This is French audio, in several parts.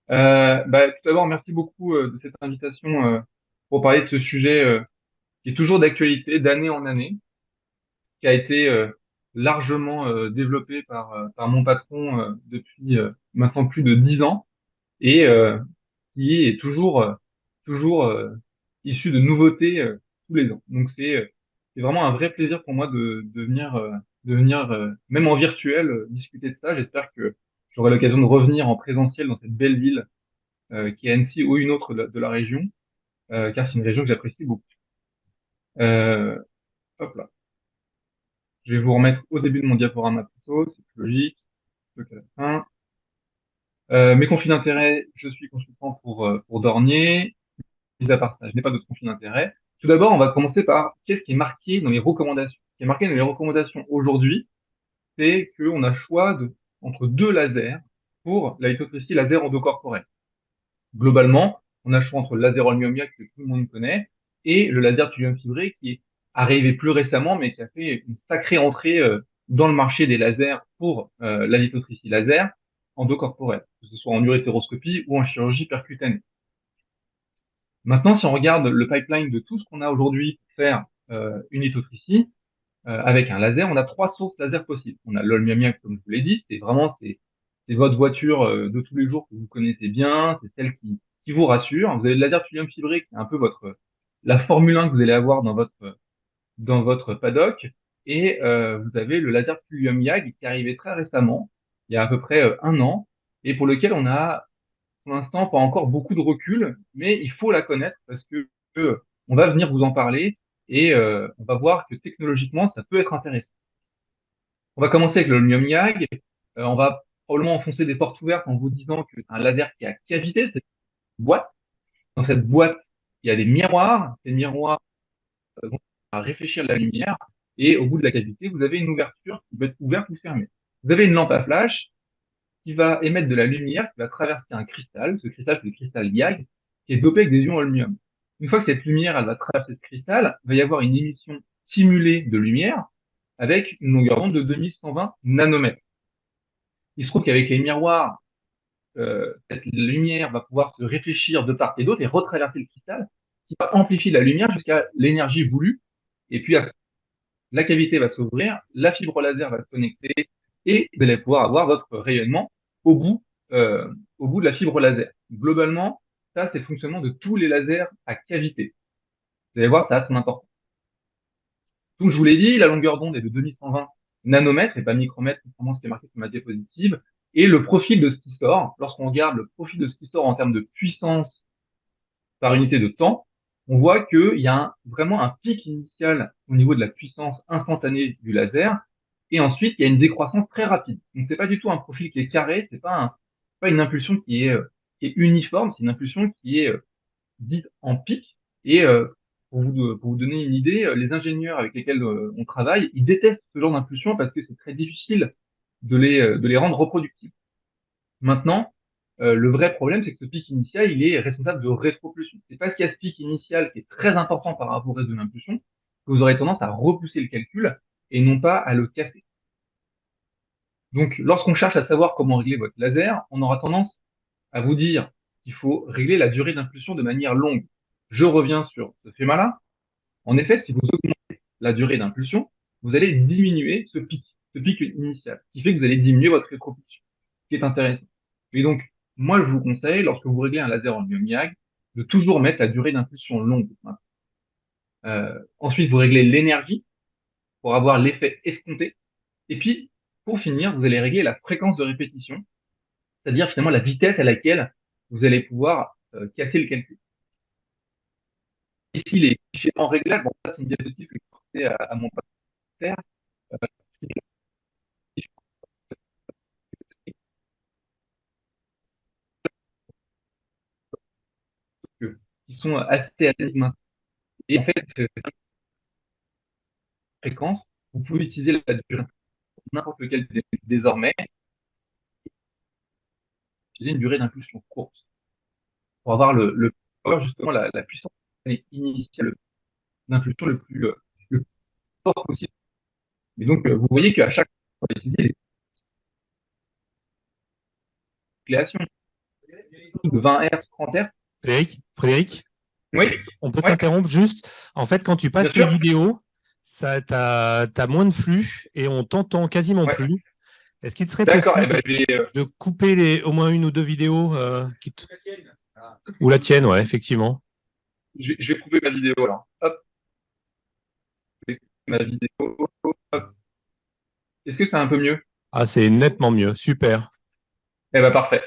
Tout d'abord, merci beaucoup de cette invitation pour parler de ce sujet qui est toujours d'actualité d'année en année, qui a été largement développé par mon patron depuis maintenant plus de 10 ans et qui est toujours issu de nouveautés tous les ans. Donc c'est vraiment un vrai plaisir pour moi de venir même en virtuel discuter de ça. J'espère que j'aurai l'occasion de revenir en présentiel dans cette belle ville qui est Annecy ou une autre de la région, car c'est une région que j'apprécie beaucoup. Euh, Hop là. Je vais vous remettre au début de mon diaporama plutôt, c'est plus logique, plutôt qu'à la fin. Mes conflits d'intérêts, je suis consultant pour Dornier. Mis à part ça, je n'ai pas d'autres conflits d'intérêts. Tout d'abord, on va commencer par qu'est-ce qui est marqué dans les recommandations. Ce qui est marqué dans les recommandations aujourd'hui, c'est qu'on a le choix entre deux lasers pour la lithotripsie laser endocorporelle. Globalement, on a le choix entre le laser holmium-yak que tout le monde connaît et le laser thulium fibré qui est arrivé plus récemment mais qui a fait une sacrée entrée dans le marché des lasers pour la lithotripsie laser endocorporelle, que ce soit en urétéroscopie ou en chirurgie percutanée. Maintenant, si on regarde le pipeline de tout ce qu'on a aujourd'hui pour faire une lithotripsie avec un laser, on a trois sources laser possibles. On a l'holmium-yak, comme je vous l'ai dit, c'est votre voiture de tous les jours que vous connaissez bien, c'est celle qui vous rassure. Vous avez le laser thulium fibré qui est un peu la Formule 1 que vous allez avoir dans votre paddock, et vous avez le laser thulium-YAG qui est arrivé très récemment, il y a à peu près 1 an, et pour lequel on a pour l'instant pas encore beaucoup de recul, mais il faut la connaître parce que on va venir vous en parler et on va voir que technologiquement ça peut être intéressant. On va commencer avec le Lmium-YAG. On va probablement enfoncer des portes ouvertes en vous disant que c'est un laser qui a cavité, c'est une boîte. Dans cette boîte, il y a des miroirs. Ces miroirs vont à réfléchir la lumière. Et au bout de la cavité, vous avez une ouverture qui peut être ouverte ou fermée. Vous avez une lampe à flash qui va émettre de la lumière, qui va traverser un cristal. Ce cristal, c'est le cristal YAG, qui est dopé avec des ions holmium. Une fois que cette lumière, elle va traverser ce cristal, il va y avoir une émission simulée de lumière avec une longueur d'onde de 2120 nanomètres. Il se trouve qu'avec les miroirs, cette lumière va pouvoir se réfléchir de part et d'autre et retraverser le cristal, qui va amplifier la lumière jusqu'à l'énergie voulue. Et puis, la cavité va s'ouvrir, la fibre laser va se connecter et vous allez pouvoir avoir votre rayonnement au bout, euh, au bout de la fibre laser. Globalement, ça, c'est le fonctionnement de tous les lasers à cavité. Vous allez voir, ça a son importance. Donc, je vous l'ai dit, la longueur d'onde est de 2120 nanomètres et pas micromètres, contrairement à ce qui est marqué sur ma diapositive. Et le profil de ce qui sort, lorsqu'on regarde le profil de ce qui sort en termes de puissance par unité de temps, on voit qu'il y a vraiment un pic initial au niveau de la puissance instantanée du laser, et ensuite il y a une décroissance très rapide. Donc c'est pas du tout un profil qui est carré, c'est pas une impulsion qui est uniforme, c'est une impulsion qui est dite en pic. Et pour vous donner une idée, les ingénieurs avec lesquels on travaille, ils détestent ce genre d'impulsion parce que c'est très difficile de les rendre reproductibles. Maintenant, le vrai problème, c'est que ce pic initial, il est responsable de rétropulsion. C'est parce qu'il y a ce pic initial qui est très important par rapport au reste de l'impulsion que vous aurez tendance à repousser le calcul et non pas à le casser. Donc, lorsqu'on cherche à savoir comment régler votre laser, on aura tendance à vous dire qu'il faut régler la durée d'impulsion de manière longue. Je reviens sur ce schéma-là. En effet, si vous augmentez la durée d'impulsion, vous allez diminuer ce pic initial, ce qui fait que vous allez diminuer votre rétropulsion, ce qui est intéressant. Et donc, moi, je vous conseille, lorsque vous réglez un laser en YAG, de toujours mettre la durée d'impulsion longue. Ensuite, vous réglez l'énergie pour avoir l'effet escompté. Et puis, pour finir, vous allez régler la fréquence de répétition, c'est-à-dire finalement la vitesse à laquelle vous allez pouvoir casser le calcul. Ici, les différents réglages, bon, ça c'est une diapositive que je vais à mon partenaire, qui sont assez aléatoires. Et en fait, fréquence, vous pouvez utiliser la durée n'importe lequel désormais, utiliser une durée d'impulsion courte pour avoir justement la puissance initiale d'impulsion le plus fort possible. Et donc, vous voyez qu'à chaque fois, on va utiliser les créations. coups de 20 Hz, 30 Hz. Frédéric, Oui, on peut ouais, t'interrompre juste. En fait, quand tu passes bien tes sûr. vidéos, t'as moins de flux et on t'entend quasiment Ouais. plus. Est-ce qu'il te serait D'accord. Eh possible ben, de couper au moins une ou deux vidéos ou la tienne, ouais, effectivement. je vais couper ma vidéo alors. Hop, je vais couper ma vidéo. Hop. Est-ce que c'est un peu mieux? Ah, c'est nettement mieux. Super. Eh ben, parfait.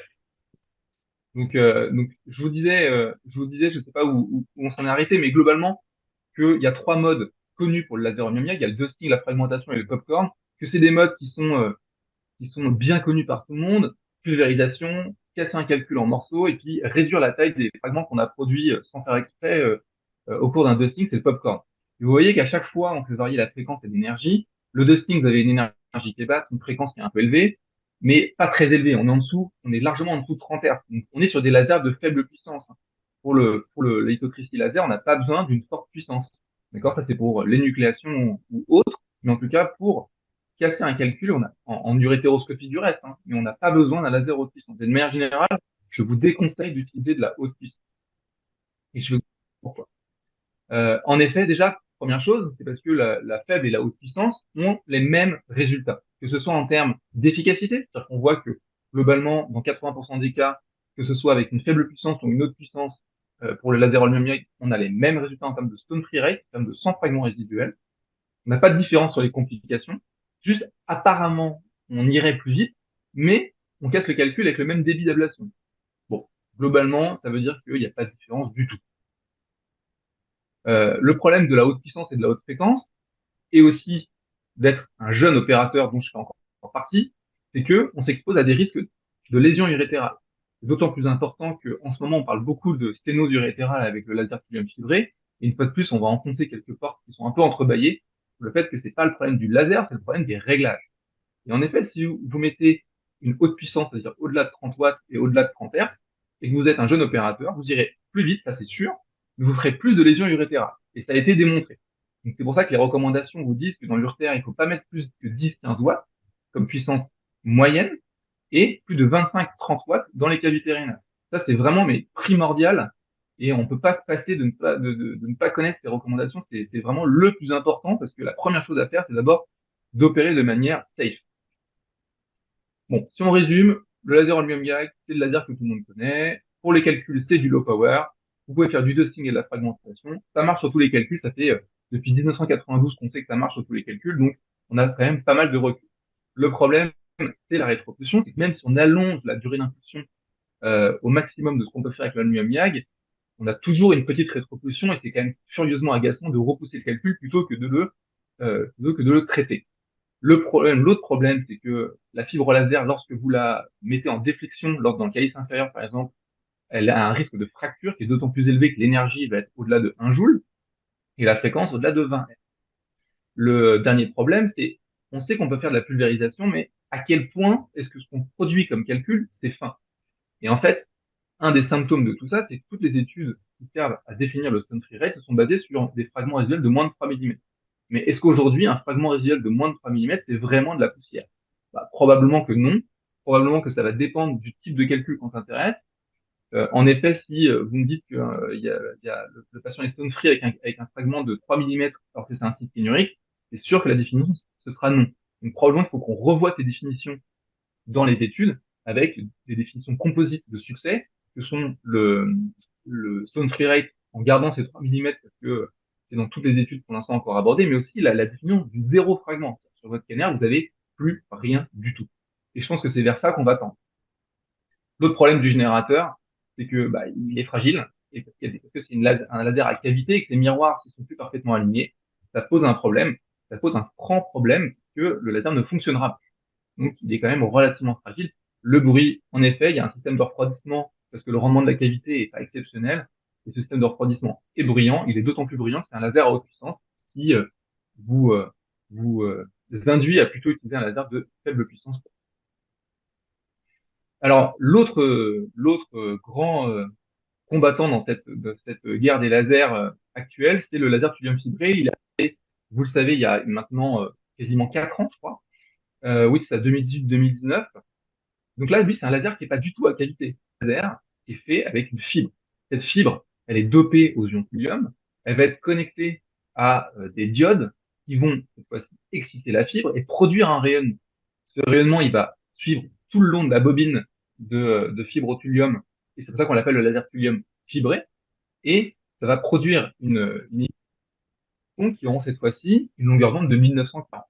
Donc, je vous disais, je sais pas où on s'en est arrêté, mais globalement, qu'il y a trois modes connus pour le laser au miamiag. Il y a le dusting, la fragmentation et le popcorn. Que c'est des modes qui sont bien connus par tout le monde. Pulvérisation, casser un calcul en morceaux et puis réduire la taille des fragments qu'on a produits sans faire exprès au cours d'un dusting, c'est le popcorn. Et vous voyez qu'à chaque fois, on fait varier la fréquence et l'énergie. Le dusting, vous avez une énergie qui est basse, une fréquence qui est un peu élevée, mais pas très élevée. On est en dessous, on est largement en dessous de 30 Hz. Donc, on est sur des lasers de faible puissance. Pour le lithotricity laser, on n'a pas besoin d'une forte puissance. D'accord? Ça, c'est pour l'énucléation ou autre. Mais en tout cas, pour casser un calcul, on a, en urétéroscopie du reste, hein, mais on n'a pas besoin d'un laser haute puissance. Et de manière générale, je vous déconseille d'utiliser de la haute puissance. Et je vais vous dire pourquoi. En effet, déjà, première chose, c'est parce que la faible et la haute puissance ont les mêmes résultats, que ce soit en termes d'efficacité, c'est-à-dire qu'on voit que globalement, dans 80% des cas, que ce soit avec une faible puissance ou une haute puissance, pour le laser all on a les mêmes résultats en termes de stone free rate, en termes de 100 fragments résiduels. On n'a pas de différence sur les complications. Juste, apparemment, on irait plus vite, mais on casse le calcul avec le même débit d'ablation. Bon, globalement, ça veut dire qu'il n'y a pas de différence du tout. Le problème de la haute puissance et de la haute fréquence, et aussi d'être un jeune opérateur dont je fais encore partie, c'est que on s'expose à des risques de lésions urétérales. C'est d'autant plus important qu'en ce moment, on parle beaucoup de sténose urétérale avec le laser thulium fibré. Et une fois de plus, on va enfoncer quelques portes qui sont un peu entrebâillées. Le fait que c'est pas le problème du laser, c'est le problème des réglages. Et en effet, si vous mettez une haute puissance, c'est-à-dire au-delà de 30 watts et au-delà de 30 Hz, et que vous êtes un jeune opérateur, vous irez plus vite, ça c'est sûr, mais vous ferez plus de lésions urétérales. Et ça a été démontré. Donc c'est pour ça que les recommandations vous disent que dans l'urtère, il ne faut pas mettre plus que 10-15 watts comme puissance moyenne et plus de 25-30 watts dans les cavités rénales. Ça c'est vraiment mais primordial et on peut pas se passer de ne pas connaître ces recommandations. C'est vraiment le plus important parce que la première chose à faire, c'est d'abord d'opérer de manière safe. Bon, si on résume, le laser all gag, c'est le laser que tout le monde connaît. Pour les calculs, c'est du low power. Vous pouvez faire du dusting et de la fragmentation. Ça marche sur tous les calculs. Ça fait depuis 1992 qu'on sait que ça marche sur tous les calculs. Donc, on a quand même pas mal de recul. Le problème, c'est la rétropulsion. C'est que même si on allonge la durée d'impulsion au maximum de ce qu'on peut faire avec l'aluminium YAG, on a toujours une petite rétropulsion et c'est quand même furieusement agaçant de repousser le calcul plutôt que de le traiter. L'autre problème, c'est que la fibre laser, lorsque vous la mettez en déflexion, dans le calice inférieur, par exemple, elle a un risque de fracture qui est d'autant plus élevé que l'énergie va être au-delà de 1 joule et la fréquence au-delà de 20 Hz. Le dernier problème, c'est, on sait qu'on peut faire de la pulvérisation, mais à quel point est-ce que ce qu'on produit comme calcul, c'est fin? Et en fait, un des symptômes de tout ça, c'est que toutes les études qui servent à définir le stone free rate se sont basées sur des fragments résiduels de moins de 3 millimètres. Mais est-ce qu'aujourd'hui, un fragment résiduel de moins de 3 millimètres, c'est vraiment de la poussière? Bah, probablement que non. Probablement que ça va dépendre du type de calcul qu'on s'intéresse. En effet, si vous me dites que il y a le patient est stone free avec un fragment de 3 millimètres, alors que c'est un cyste pénurique, c'est sûr que la définition, ce sera non. Donc probablement qu'il faut qu'on revoie ces définitions dans les études avec des définitions composites de succès que sont le stone free rate en gardant ces 3 millimètres parce que c'est dans toutes les études pour l'instant encore abordé, mais aussi la définition du zéro fragment. Sur votre scanner, vous avez plus rien du tout. Et je pense que c'est vers ça qu'on va tendre. L'autre problème du générateur, c'est que bah, il est fragile et parce que c'est un laser à cavité et que ses miroirs ne sont plus parfaitement alignés, ça pose un problème, ça pose un franc problème que le laser ne fonctionnera pas. Donc il est quand même relativement fragile. Le bruit, en effet, il y a un système de refroidissement parce que le rendement de la cavité est pas exceptionnel. Et ce système de refroidissement est bruyant. Il est d'autant plus bruyant, c'est un laser à haute puissance qui vous vous induit à plutôt utiliser un laser de faible puissance. Alors l'autre grand combattant dans cette guerre des lasers actuelle, c'est le laser thulium fibré. Vous le savez, il y a maintenant quasiment 4 ans, je crois. Oui, c'est à 2018-2019. Donc là, lui, c'est un laser qui est pas du tout à qualité. Laser est fait avec une fibre. Cette fibre, elle est dopée aux ions thulium, elle va être connectée à des diodes qui vont cette fois-ci exciter la fibre et produire un rayonnement. Ce rayonnement, il va suivre tout le long de la bobine de fibre au thulium, et c'est pour ça qu'on l'appelle le laser thulium fibré, et ça va produire une émission qui auront cette fois-ci une longueur d'onde de 1940.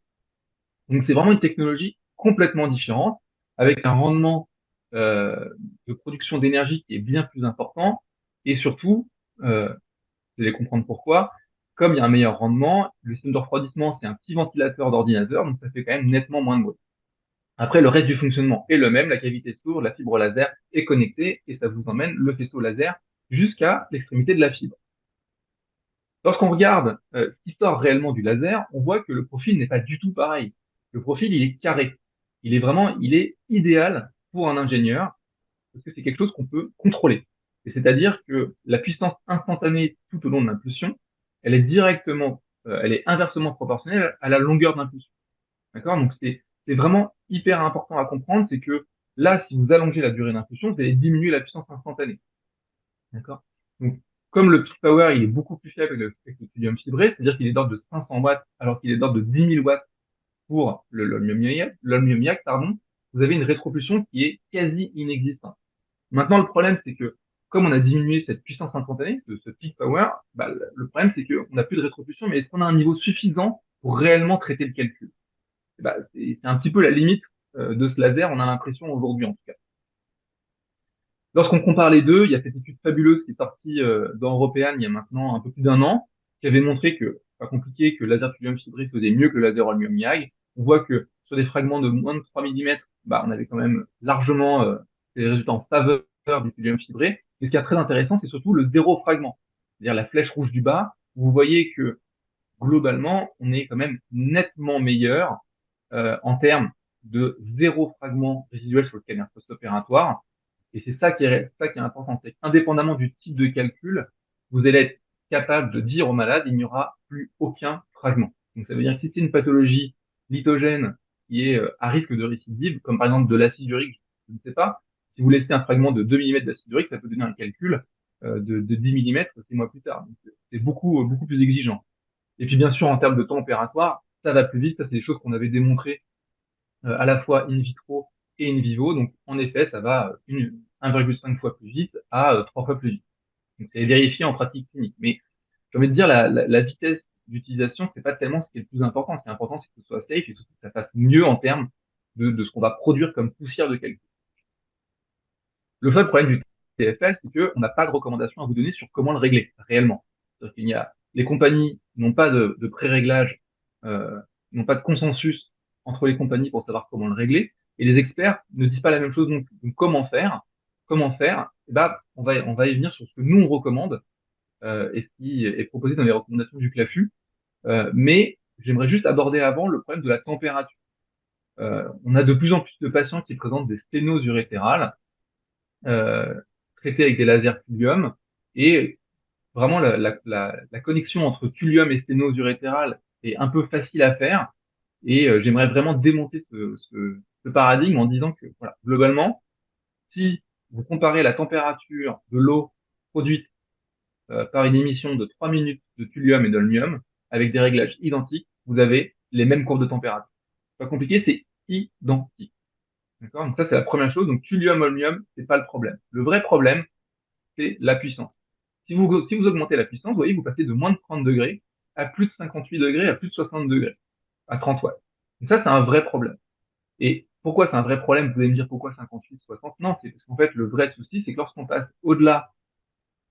Donc c'est vraiment une technologie complètement différente, avec un rendement euh, de production d'énergie qui est bien plus important, et surtout, vous allez comprendre pourquoi, comme il y a un meilleur rendement, le système de refroidissement, c'est un petit ventilateur d'ordinateur, donc ça fait quand même nettement moins de bruit. Après, le reste du fonctionnement est le même, la cavité s'ouvre, la fibre laser est connectée, et ça vous emmène le faisceau laser jusqu'à l'extrémité de la fibre. Lorsqu'on regarde ce qui sort réellement du laser, on voit que le profil n'est pas du tout pareil. Le profil, il est carré. Il est idéal pour un ingénieur parce que c'est quelque chose qu'on peut contrôler. Et c'est-à-dire que la puissance instantanée tout au long de l'impulsion, elle est inversement proportionnelle à la longueur d'impulsion. D'accord? Donc c'est vraiment hyper important à comprendre, c'est que là, si vous allongez la durée d'impulsion, vous allez diminuer la puissance instantanée. D'accord? Donc, comme le peak power, il est beaucoup plus faible avec le thulium fibré, c'est-à-dire qu'il est d'ordre de 500 watts, alors qu'il est d'ordre de 10 000 watts pour l'olmium-yak, pardon, vous avez une rétropulsion qui est quasi inexistante. Maintenant, le problème, c'est que, comme on a diminué cette puissance instantanée, ce peak power, bah, le problème, c'est qu'on n'a plus de rétropulsion, mais est-ce qu'on a un niveau suffisant pour réellement traiter le calcul? Bah, c'est un petit peu la limite de ce laser, on a l'impression aujourd'hui, en tout cas. Lorsqu'on compare les deux, il y a cette étude fabuleuse qui est sortie dans European il y a maintenant un peu plus d'un an, qui avait montré que, pas compliqué, que le laser thulium fibré faisait mieux que le laser holmium YAG. On voit que sur des fragments de moins de 3 mm, bah, on avait quand même largement des résultats en faveur du thulium fibré. Et ce qui est très intéressant, c'est surtout le zéro fragment, c'est-à-dire la flèche rouge du bas. Vous voyez que globalement, on est quand même nettement meilleur en termes de zéro fragment résiduel sur le scanner post-opératoire. Et c'est ça qui est important, c'est qu'indépendamment du type de calcul, vous allez être capable de dire au malade, il n'y aura plus aucun fragment. Donc ça veut dire que si c'est une pathologie lithogène qui est à risque de récidive, comme par exemple de l'acide urique, je ne sais pas, si vous laissez un fragment de 2 mm d'acide urique, ça peut donner un calcul de 10 mm 6 mois plus tard. Donc c'est beaucoup plus exigeant. Et puis bien sûr, en termes de temps opératoire, ça va plus vite. Ça, c'est des choses qu'on avait démontrées à la fois in vitro et in vivo. Donc en effet, ça va 1,5 fois plus vite à 3 fois plus vite. Donc c'est vérifié en pratique clinique. Mais j'ai envie de dire, la vitesse d'utilisation, c'est pas tellement ce qui est le plus important. Ce qui est important, c'est que ce soit safe et surtout que ça fasse mieux en termes de ce qu'on va produire comme poussière de calcul. Le vrai problème du TFL, c'est qu'on n'a pas de recommandation à vous donner sur comment le régler réellement. C'est-à-dire qu'il y a, les compagnies n'ont pas de pré-réglage, euh, n'ont pas de consensus entre les compagnies pour savoir comment le régler, et les experts ne disent pas la même chose non plus. Donc comment faire? Comment faire? Eh ben, on va y venir sur ce que nous on recommande et ce qui est proposé dans les recommandations du CLAFU. Mais j'aimerais juste aborder avant le problème de la température. On a de plus en plus de patients qui présentent des sténoses urétérales euh, traité avec des lasers thulium. Et vraiment, la connexion entre thulium et sténose urétérale est un peu facile à faire. Et j'aimerais vraiment démonter ce paradigme en disant que, voilà, globalement, si vous comparez la température de l'eau produite par une émission de 3 minutes de thulium et d'holmium avec des réglages identiques, vous avez les mêmes courbes de température. Pas compliqué, c'est identique. D'accord? Donc ça, c'est la première chose. Donc thulium, holmium, c'est pas le problème. Le vrai problème, c'est la puissance. Si vous augmentez la puissance, vous voyez, vous passez de moins de 30 degrés à plus de 58 degrés, à plus de 60 degrés, à 30 watts. Donc ça, c'est un vrai problème. Et pourquoi c'est un vrai problème? Vous allez me dire pourquoi 58, 60? Non, c'est parce qu'en fait, le vrai souci, c'est que lorsqu'on passe au-delà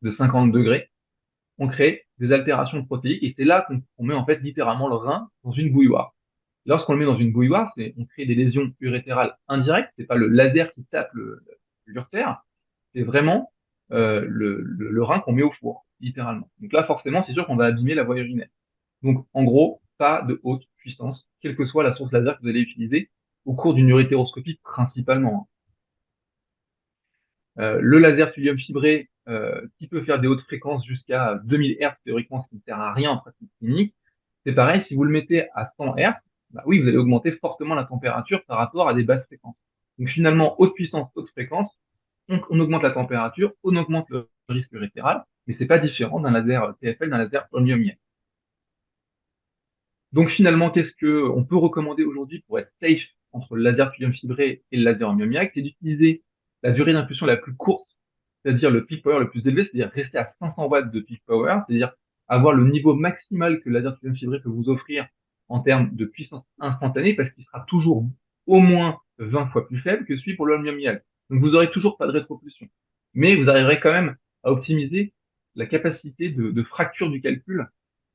de 50 degrés, on crée des altérations protéiques et c'est là qu'on met en fait littéralement le rein dans une bouilloire. Lorsqu'on le met dans une bouilloire, on crée des lésions urétérales indirectes. C'est pas le laser qui tape l'urtère, c'est vraiment le rein qu'on met au four, littéralement. Donc là, forcément, c'est sûr qu'on va abîmer la voie urinaire. Donc, en gros, pas de haute puissance, quelle que soit la source laser que vous allez utiliser au cours d'une urétéroscopie principalement. Le laser thulium fibré, qui peut faire des hautes fréquences jusqu'à 2000 Hz théoriquement, ce qui ne sert à rien en pratique clinique, c'est pareil, si vous le mettez à 100 Hz, bah oui, vous allez augmenter fortement la température par rapport à des basses fréquences. Donc finalement, haute puissance, haute fréquence, on augmente la température, on augmente le risque rétéral, mais c'est pas différent d'un laser TFL, d'un laser holmium-ion. Donc finalement, qu'est-ce que on peut recommander aujourd'hui pour être safe entre le laser thulium fibré et le laser holmium-ion? C'est d'utiliser la durée d'impulsion la plus courte, c'est-à-dire le peak power le plus élevé, c'est-à-dire rester à 500 watts de peak power, c'est-à-dire avoir le niveau maximal que le laser thulium fibré peut vous offrir en termes de puissance instantanée, parce qu'il sera toujours au moins 20 fois plus faible que celui pour le holmium-ion. Donc vous aurez toujours pas de rétropulsion. Mais vous arriverez quand même à optimiser la capacité de fracture du calcul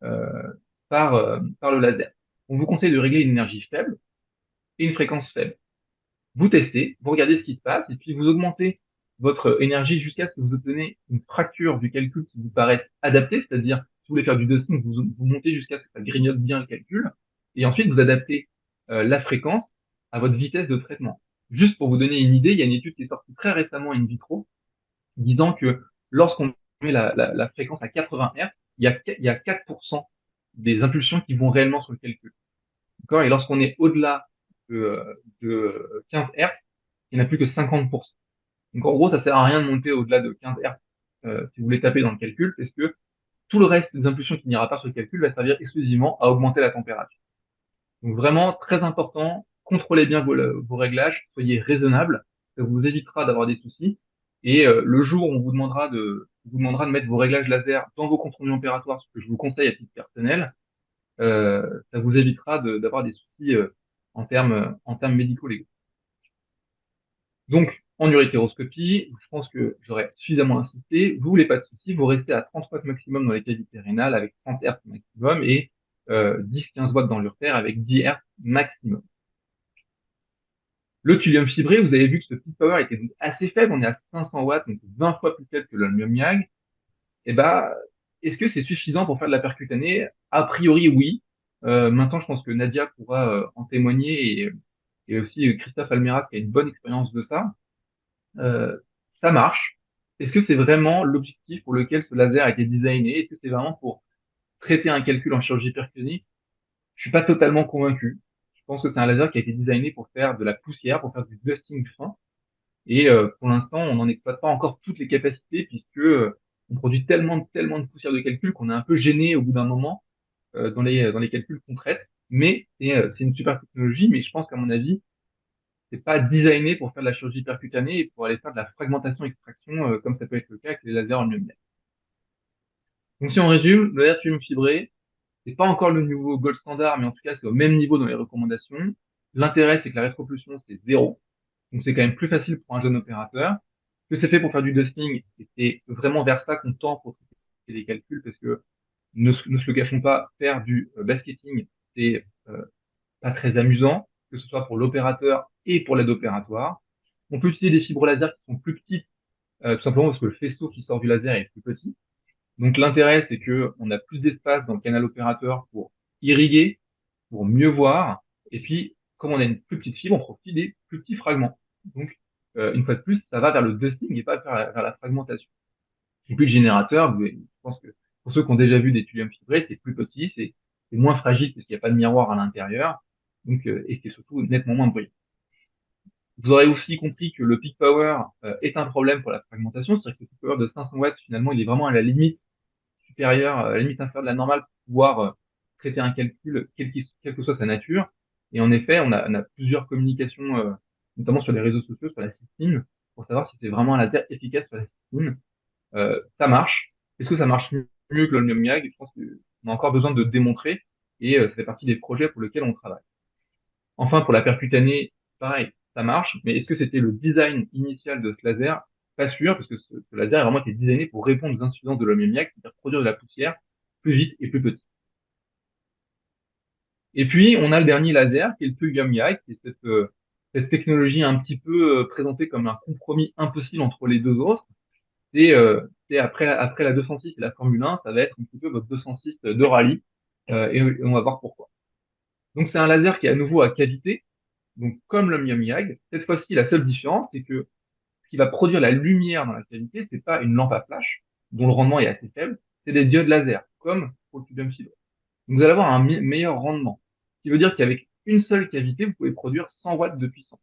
euh, par le laser. On vous conseille de régler une énergie faible et une fréquence faible. Vous testez, vous regardez ce qui se passe, et puis vous augmentez votre énergie jusqu'à ce que vous obtenez une fracture du calcul qui vous paraisse adaptée, c'est-à-dire, si vous voulez faire du dosing, vous montez jusqu'à ce que ça grignote bien le calcul, et ensuite vous adaptez la fréquence à votre vitesse de traitement. Juste pour vous donner une idée, il y a une étude qui est sortie très récemment in vitro, disant que lorsqu'on met la fréquence à 80 Hz, il y a 4% des impulsions qui vont réellement sur le calcul. D'accord. Et lorsqu'on est au-delà de 15 Hz, il n'y en a plus que 50%. Donc en gros, ça sert à rien de monter au-delà de 15 Hz si vous voulez taper dans le calcul, parce que tout le reste des impulsions qui n'ira pas sur le calcul va servir exclusivement à augmenter la température. Donc vraiment, très important, contrôlez bien vos réglages, soyez raisonnable, ça vous évitera d'avoir des soucis. Et le jour où on vous demandera de mettre vos réglages laser dans vos comptes rendus opératoires, ce que je vous conseille à titre personnel, ça vous évitera d'avoir des soucis en termes médico-légaux. Donc, en urétéroscopie, je pense que j'aurais suffisamment insisté. Vous voulez pas de soucis, vous restez à 30 watts maximum dans les cavités rénales avec 30 Hz maximum et 10-15 watts dans l'urtère avec 10 Hz maximum. Le thulium fibré, vous avez vu que ce peak power était donc assez faible, on est à 500 watts, donc 20 fois plus faible que l'holmium-ion. Et ben, est-ce que c'est suffisant pour faire de la percutanée? A priori, oui. Maintenant, je pense que Nadia pourra en témoigner et aussi Christophe Almeras qui a une bonne expérience de ça. Ça marche. Est-ce que c'est vraiment l'objectif pour lequel ce laser a été designé? Est-ce que c'est vraiment pour traiter un calcul en chirurgie percutanique? Je suis pas totalement convaincu. Je pense que c'est un laser qui a été designé pour faire de la poussière, pour faire du dusting fin. Et pour l'instant, on n'en exploite pas encore toutes les capacités puisque on produit tellement de poussière de calcul qu'on est un peu gêné au bout d'un moment dans les calculs qu'on traite. Mais c'est une super technologie, mais je pense qu'à mon avis, c'est pas designé pour faire de la chirurgie percutanée et pour aller faire de la fragmentation-extraction comme ça peut être le cas avec les lasers en lumière. Donc si on résume, le laser thulium fibré, c'est pas encore le niveau gold standard, mais en tout cas c'est au même niveau dans les recommandations. L'intérêt c'est que la rétropulsion c'est zéro, donc c'est quand même plus facile pour un jeune opérateur. Que c'est fait pour faire du dusting, et c'est vraiment vers ça qu'on tend pour traiter les calculs, parce que ne se le cachons pas, faire du basketing, c'est pas très amusant, que ce soit pour l'opérateur et pour l'aide opératoire. On peut utiliser des fibres laser qui sont plus petites, tout simplement parce que le faisceau qui sort du laser est plus petit. Donc l'intérêt, c'est que on a plus d'espace dans le canal opérateur pour irriguer, pour mieux voir. Et puis, comme on a une plus petite fibre, on profite des plus petits fragments. Donc, une fois de plus, ça va vers le dusting et pas vers la fragmentation. Et puis le générateur, je pense que pour ceux qui ont déjà vu des thulium fibrés, c'est plus petit, c'est moins fragile parce qu'il n'y a pas de miroir à l'intérieur, donc et c'est surtout nettement moins bruyant. Vous aurez aussi compris que le peak power est un problème pour la fragmentation, c'est-à-dire que le peak power de 500 watts, finalement, il est vraiment à la limite supérieure, à la limite inférieure de la normale pour pouvoir traiter un calcul, quelle que soit sa nature. Et en effet, on a plusieurs communications, notamment sur les réseaux sociaux, sur la cystine, pour savoir si c'est vraiment un laser efficace sur la cystine. Ça marche. Est-ce que ça marche mieux que l'Olmium-Yag? Je pense qu'on a encore besoin de démontrer et ça fait partie des projets pour lesquels on travaille. Enfin, pour la percutanée, pareil, ça marche, mais est-ce que c'était le design initial de ce laser? Pas sûr, parce que ce laser a vraiment été designé pour répondre aux insuffisances de l'Olmium-Yag, c'est-à-dire produire de la poussière plus vite et plus petit. Et puis, on a le dernier laser, qui est le Thulium-Yag, qui est cette technologie un petit peu présentée comme un compromis impossible entre les deux autres. C'est après la 206 et la Formule 1, ça va être un petit peu votre 206 de rallye, et on va voir pourquoi. Donc c'est un laser qui est à nouveau à cavité, donc comme le Miam-Yag. Cette fois-ci, la seule différence, c'est que ce qui va produire la lumière dans la cavité, c'est pas une lampe à flash, dont le rendement est assez faible, c'est des diodes laser, comme pour le thulium fibré. Donc vous allez avoir un meilleur rendement, ce qui veut dire qu'avec une seule cavité, vous pouvez produire 100 watts de puissance.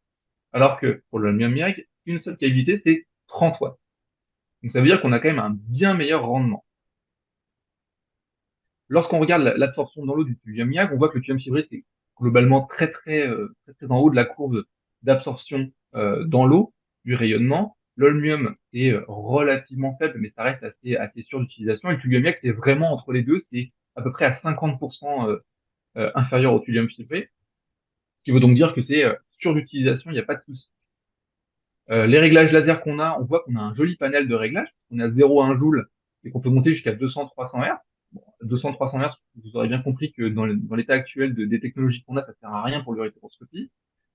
Alors que pour le Miam-Yag, une seule cavité, c'est 30 watts. Donc ça veut dire qu'on a quand même un bien meilleur rendement. Lorsqu'on regarde l'absorption dans l'eau du thulium YAG, on voit que le thulium fibré, c'est globalement très en haut de la courbe d'absorption dans l'eau, du rayonnement. L'holmium est relativement faible, mais ça reste assez sûr d'utilisation. Et le thulium YAG, c'est vraiment entre les deux, c'est à peu près à 50% inférieur au thulium fibré, ce qui veut donc dire que c'est sûr d'utilisation, il n'y a pas de souci. Les réglages laser qu'on a, on voit qu'on a un joli panel de réglages. On a 0 à 1 joule et qu'on peut monter jusqu'à 200-300 Hz. Bon, 200-300 Hz, vous aurez bien compris que dans l'état actuel des technologies qu'on a, ça sert à rien pour l'urétéroscopie,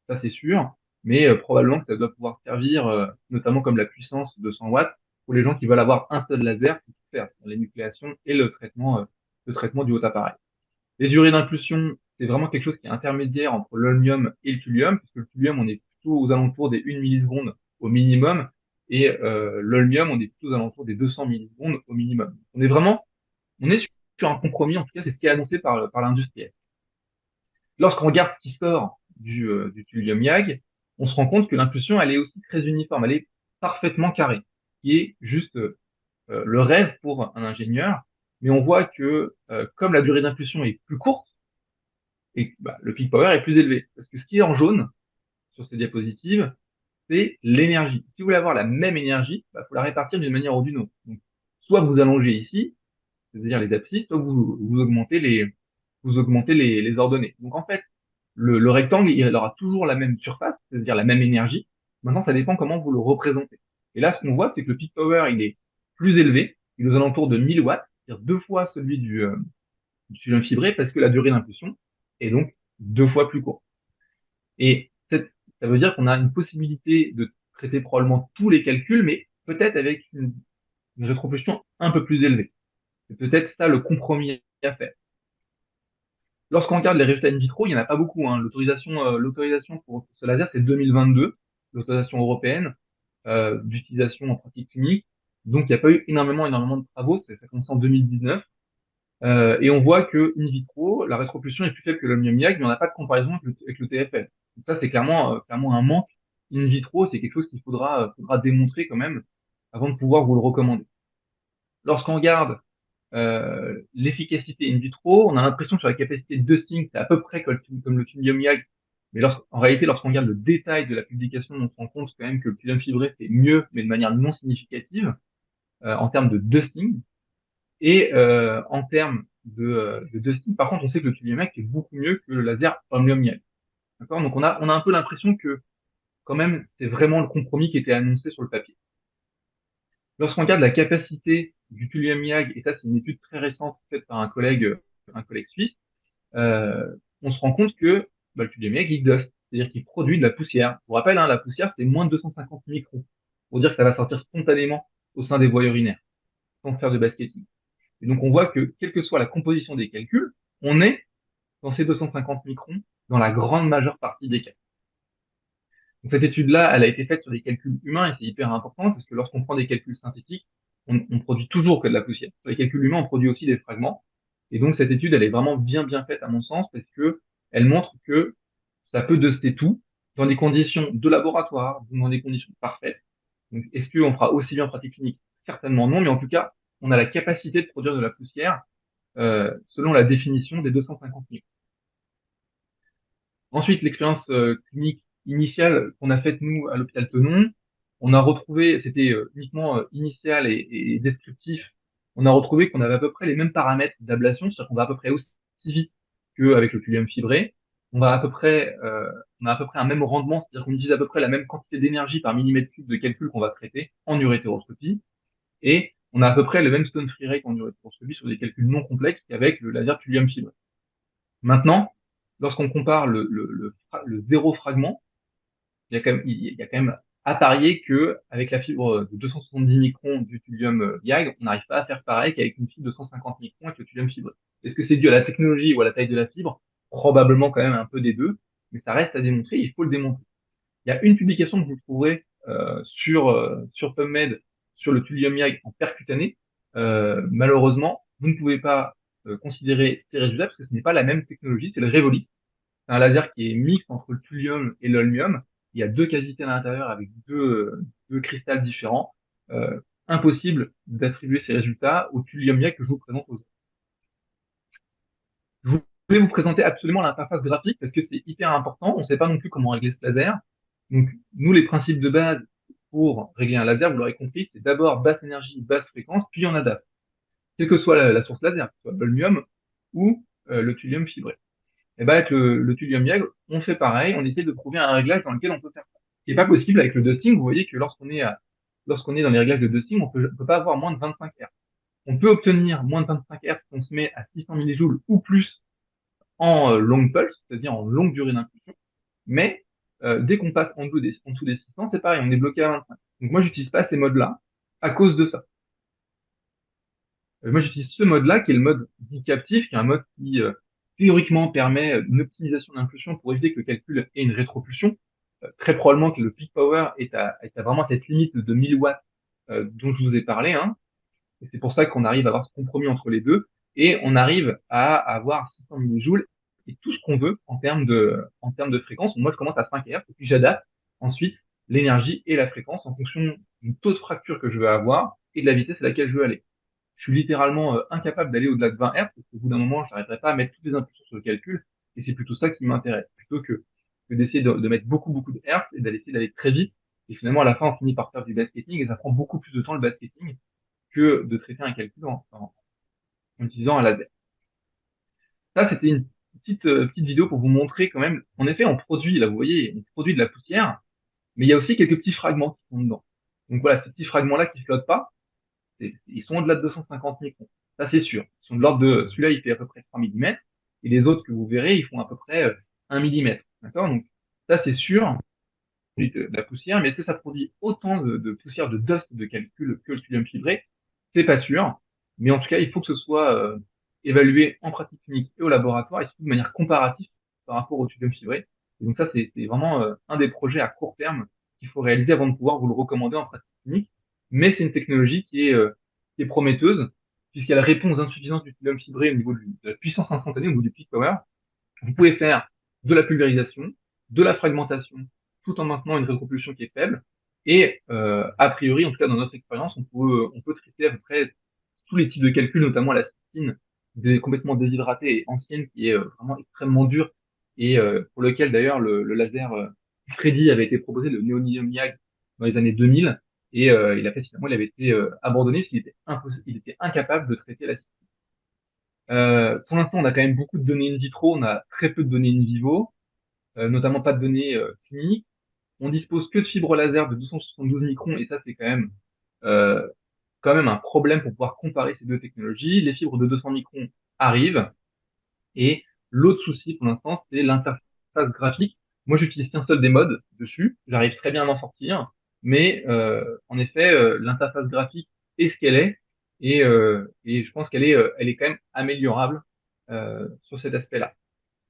ça c'est sûr, mais probablement que ça doit pouvoir servir, notamment comme la puissance de 100 watts, pour les gens qui veulent avoir un seul laser pour tout faire, l'énucléation et le traitement du haut appareil. Les durées d'impulsion, c'est vraiment quelque chose qui est intermédiaire entre l'holmium et le thulium, puisque le thulium, on est plutôt aux alentours des 1 milliseconde au minimum, et l'holmium, on est plutôt aux alentours des 200 millisecondes au minimum. On est sur un compromis, en tout cas, c'est ce qui est annoncé par l'industriel. Lorsqu'on regarde ce qui sort du thulium YAG, on se rend compte que l'impulsion, elle est aussi très uniforme, elle est parfaitement carrée, qui est juste le rêve pour un ingénieur, mais on voit que comme la durée d'impulsion est plus courte, et bah, le peak power est plus élevé. Parce que ce qui est en jaune sur ces diapositives, c'est l'énergie. Si vous voulez avoir la même énergie, il faut la répartir d'une manière ou d'une autre. Donc, soit vous allongez ici, c'est-à-dire les abscisses, soit vous augmentez les ordonnées. Donc en fait, le rectangle, il aura toujours la même surface, c'est-à-dire la même énergie. Maintenant, ça dépend comment vous le représentez. Et là, ce qu'on voit, c'est que le peak power, il est plus élevé, il est aux alentours de 1000 watts, c'est-à-dire 2 fois celui du thulium fibré, parce que la durée d'impulsion est donc 2 fois plus courte. Et ça veut dire qu'on a une possibilité de traiter probablement tous les calculs, mais peut-être avec une rétropropulsion un peu plus élevée. C'est peut-être ça le compromis à faire. Lorsqu'on regarde les résultats in vitro, il n'y en a pas beaucoup, hein. L'autorisation pour ce laser, c'est 2022, l'autorisation européenne d'utilisation en pratique clinique. Donc, il n'y a pas eu énormément de travaux, ça a commencé en 2019. Et on voit que in vitro, la rétropulsion est plus faible que l'omnium YAG, mais on n'a pas de comparaison avec le TFL. Donc ça, c'est clairement un manque in vitro, c'est quelque chose qu'il faudra démontrer quand même avant de pouvoir vous le recommander. Lorsqu'on regarde l'efficacité in vitro, on a l'impression que sur la capacité de dosing, c'est à peu près comme le thulium YAG, mais en réalité, lorsqu'on regarde le détail de la publication, on se rend compte quand même que le thulium fibré fait mieux, mais de manière non significative, en termes de dosing. Et en termes de dusting, par contre, on sait que le thulium YAG est beaucoup mieux que le laser holmium YAG. D'accord? Donc on a un peu l'impression que quand même c'est vraiment le compromis qui était annoncé sur le papier. Lorsqu'on regarde la capacité du thulium YAG, et ça c'est une étude très récente faite par un collègue suisse, on se rend compte que le thulium YAG il dust, c'est-à-dire qu'il produit de la poussière. Je vous rappelle, hein, la poussière c'est moins de 250 microns, pour dire que ça va sortir spontanément au sein des voies urinaires, sans faire de basketing. Et donc, on voit que, quelle que soit la composition des calculs, on est dans ces 250 microns dans la grande majeure partie des cas. Donc, cette étude-là, elle a été faite sur des calculs humains et c'est hyper important parce que lorsqu'on prend des calculs synthétiques, on produit toujours que de la poussière. Sur les calculs humains, on produit aussi des fragments. Et donc, cette étude, elle est vraiment bien faite à mon sens parce que elle montre que ça peut duster tout dans des conditions de laboratoire, dans des conditions parfaites. Donc, est-ce qu'on fera aussi bien en pratique clinique? Certainement non, mais en tout cas, on a la capacité de produire de la poussière selon la définition des 250 000. Ensuite, l'expérience clinique initiale qu'on a faite nous à l'hôpital Tenon, on a retrouvé, c'était uniquement initial et descriptif, on a retrouvé qu'on avait à peu près les mêmes paramètres d'ablation, c'est-à-dire qu'on va à peu près aussi vite qu'avec le thulium fibré. On a à peu près un même rendement, c'est-à-dire qu'on utilise à peu près la même quantité d'énergie par millimètre cube de calcul qu'on va traiter en urétéroscopie, et on a à peu près le même stone free rate en urétéroscopie sur des calculs non complexes qu'avec le laser thulium fibré. Maintenant, lorsqu'on compare le zéro fragment, il y a quand même à parier que avec la fibre de 270 microns du thulium YAG, on n'arrive pas à faire pareil qu'avec une fibre de 150 microns avec le thulium fibré. Est-ce que c'est dû à la technologie ou à la taille de la fibre? Probablement quand même un peu des deux, mais ça reste à démontrer, il faut le démontrer. Il y a une publication que vous trouverez sur PubMed sur le thulium YAG en percutané. Malheureusement, vous ne pouvez pas considérer ces résultats parce que ce n'est pas la même technologie, c'est le Revolis. C'est un laser qui est mixte entre le thulium et l'holmium. il y a deux cavités à l'intérieur avec deux cristals différents. Impossible d'attribuer ces résultats au thulium YAG que je vous présente aux autres. Je voulais vous présenter absolument l'interface graphique parce que c'est hyper important. On ne sait pas non plus comment régler ce laser. Donc, nous, les principes de base pour régler un laser, vous l'aurez compris, c'est d'abord basse énergie, basse fréquence, puis on adapte. Quelle que soit la source laser, que ce soit l'holmium ou le thulium fibré. Et ben avec le thulium YAG, on fait pareil, on essaie de trouver un réglage dans lequel on peut faire ça. Ce qui n'est pas possible avec le dusting, vous voyez que lorsqu'on est dans les réglages de dusting, on peut pas avoir moins de 25 Hz. On peut obtenir moins de 25 Hz si on se met à 600 millijoules ou plus en longue pulse, c'est-à-dire en longue durée d'impulsion, mais dès qu'on passe en dessous des 600, c'est pareil, on est bloqué à 25. Donc moi, j'utilise pas ces modes-là à cause de ça. Moi, j'utilise ce mode-là, qui est le mode dit captif, qui est un mode qui, théoriquement, permet une optimisation d'impulsion pour éviter que le calcul ait une rétropulsion. Très probablement que le peak power est à vraiment cette limite de 1000 watts dont je vous ai parlé, hein. Et c'est pour ça qu'on arrive à avoir ce compromis entre les deux. Et on arrive à avoir 600 millijoules et tout ce qu'on veut en termes de fréquence. Moi, je commence à 5 Hz et puis j'adapte ensuite l'énergie et la fréquence en fonction du taux de fracture que je veux avoir et de la vitesse à laquelle je veux aller. Je suis littéralement incapable d'aller au-delà de 20 Hz parce qu'au bout d'un moment, je n'arriverai pas à mettre toutes les impulsions sur le calcul et c'est plutôt ça qui m'intéresse plutôt que d'essayer de mettre beaucoup, beaucoup de Hz et d'essayer d'aller très vite. Et finalement, à la fin, on finit par faire du basketing et ça prend beaucoup plus de temps le basketing que de traiter un calcul en utilisant un laser. Ça, c'était une petite vidéo pour vous montrer quand même. En effet, on produit, là, vous voyez, on produit de la poussière, mais il y a aussi quelques petits fragments qui sont dedans. Donc voilà, ces petits fragments-là qui flottent pas, ils sont au-delà de 250 microns. Ça, c'est sûr. Ils sont de l'ordre de, celui-là, il fait à peu près 3 mm, et les autres que vous verrez, ils font à peu près 1 mm. D'accord? Donc, ça, c'est sûr, de la poussière, mais est-ce que ça produit autant de poussière de dust de calcul que le thulium fibré? C'est pas sûr, mais en tout cas, il faut que ce soit évalué en pratique clinique et au laboratoire, et surtout de manière comparative par rapport au thulium fibré. Et donc ça, c'est vraiment un des projets à court terme qu'il faut réaliser avant de pouvoir vous le recommander en pratique clinique. Mais c'est une technologie qui est prometteuse, puisqu'elle répond aux insuffisances du thulium fibré au niveau de la puissance instantanée, au niveau du peak power. Vous pouvez faire de la pulvérisation, de la fragmentation, tout en maintenant une rétropulsion qui est faible. Et a priori, en tout cas dans notre expérience, on peut traiter à peu près tous les types de calculs, notamment la cystine, complètement déshydratée et ancienne, qui est vraiment extrêmement dure, et pour lequel d'ailleurs le laser Freddy avait été proposé, le néodymium YAG, dans les années 2000, et il avait été abandonné parce qu'il était il était incapable de traiter la cystine. Pour l'instant, on a quand même beaucoup de données in vitro, on a très peu de données in vivo, notamment pas de données cliniques. On dispose que de fibres laser de 272 microns, et ça, c'est quand même un problème pour pouvoir comparer ces deux technologies. Les fibres de 200 microns arrivent, et l'autre souci pour l'instant, c'est l'interface graphique. Moi, j'utilise qu'un seul des modes dessus, j'arrive très bien à m'en sortir, mais en effet, l'interface graphique est ce qu'elle est, et je pense qu'elle est quand même améliorable sur cet aspect-là.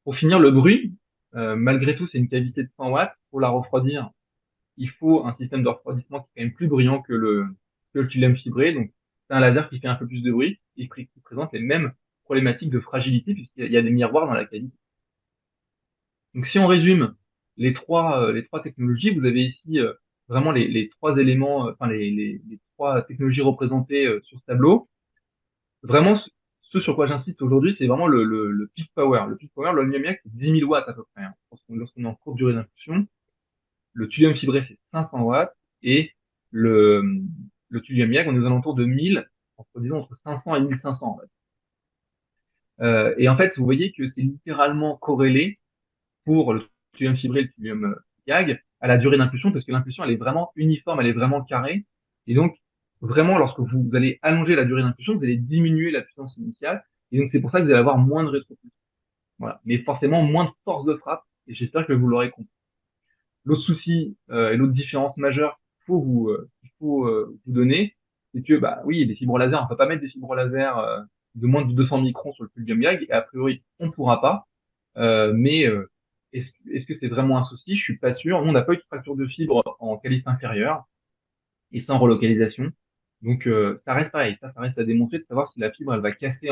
Pour finir, le bruit, malgré tout, c'est une cavité de 100 watts. Pour la refroidir, il faut un système de refroidissement qui est quand même plus brillant que le thulium fibré. Donc, c'est un laser qui fait un peu plus de bruit et qui présente les mêmes problématiques de fragilité puisqu'il y a des miroirs dans la cavité. Donc, si on résume les trois technologies, vous avez ici vraiment les trois éléments, enfin les trois technologies représentées sur ce tableau. Vraiment, ce sur quoi j'insiste aujourd'hui, c'est vraiment le peak power. Le peak power, l'aluminium c'est 10 000 watts à peu près, hein, lorsqu'on est en courte durée d'impulsion. Le thulium fibré, c'est 500 watts. Et le, le thulium YAG, on est aux alentours de 1000, disons entre 500 et 1500 en fait. Et en fait, vous voyez que c'est littéralement corrélé pour le thulium fibré et le thulium YAG à la durée d'impulsion, parce que l'impulsion, elle est vraiment uniforme, elle est vraiment carrée. Et donc, vraiment, lorsque vous allez allonger la durée d'impulsion, vous allez diminuer la puissance initiale. Et donc, c'est pour ça que vous allez avoir moins de rétropulsion. Voilà. Mais forcément, moins de force de frappe. Et j'espère que vous l'aurez compris. L'autre souci et l'autre différence majeure qu'il faut vous donner, c'est que, bah oui, les fibres laser, on peut pas mettre des fibres laser de moins de 200 microns sur le thulium YAG, et a priori, on pourra pas. Mais est-ce que c'est vraiment un souci? Je suis pas sûr. Nous, on n'a pas eu de fracture de fibre en calice inférieur et sans relocalisation. Donc, ça reste pareil. Ça reste à démontrer de savoir si la fibre, elle va casser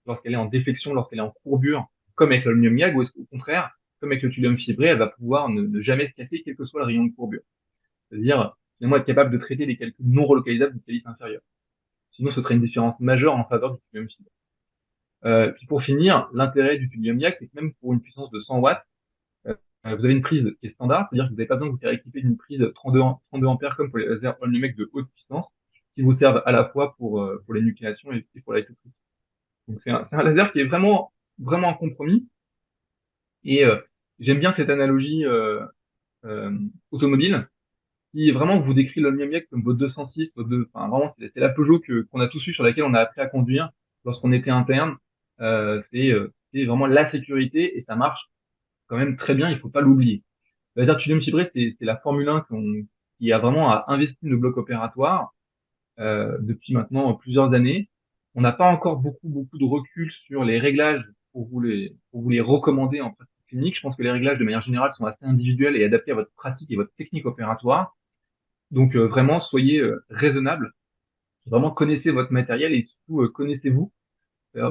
lorsqu'elle est en déflexion, lorsqu'elle est en courbure, comme avec l'aluminium YAG, ou est-ce qu'au contraire, comme avec le thulium fibré, elle va pouvoir ne jamais se casser, quel que soit le rayon de courbure. C'est-à-dire, finalement, être capable de traiter les calculs non relocalisables du calice inférieur. Sinon, ce serait une différence majeure en faveur du thulium fibré. Puis pour finir, l'intérêt du thulium YAG, c'est que même pour une puissance de 100 watts, euh, vous avez une prise qui est standard, c'est-à-dire que vous n'avez pas besoin de vous faire équiper d'une prise 32 ampères comme pour les lasers all-numeric de haute puissance, qui vous servent à la fois pour les nucléations et pour la light. Donc c'est un laser qui est vraiment un compromis. Et j'aime bien cette analogie euh, automobile qui vraiment vous décrit l'Olmiamiac comme votre 206, enfin vraiment c'est la Peugeot qu'on a tous eu sur laquelle on a appris à conduire lorsqu'on était interne. C'est vraiment la sécurité et ça marche quand même très bien. Il faut pas l'oublier. Le laser thulium fibré, c'est la Formule 1 qui a vraiment investi le bloc opératoire depuis maintenant plusieurs années. On n'a pas encore beaucoup de recul sur les réglages pour vous les recommander en pratique clinique. Je pense que les réglages, de manière générale, sont assez individuels et adaptés à votre pratique et votre technique opératoire. Donc, vraiment, soyez raisonnable. Vraiment, connaissez votre matériel et surtout, connaissez-vous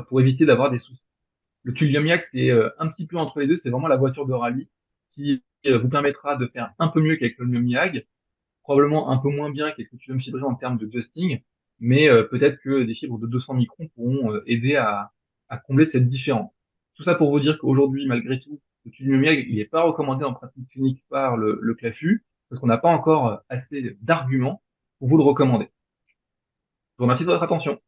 pour éviter d'avoir des soucis. Le Tuliamiac, c'est un petit peu entre les deux. C'est vraiment la voiture de rallye qui vous permettra de faire un peu mieux qu'avec le Miag, probablement un peu moins bien qu'avec le Thulium fibré en termes de dusting, mais peut-être que des fibres de 200 microns pourront aider à combler cette différence. Tout ça pour vous dire qu'aujourd'hui, malgré tout, le Thulium miag, il n'est pas recommandé en pratique clinique par le CLAFU, parce qu'on n'a pas encore assez d'arguments pour vous le recommander. Je vous remercie de votre attention.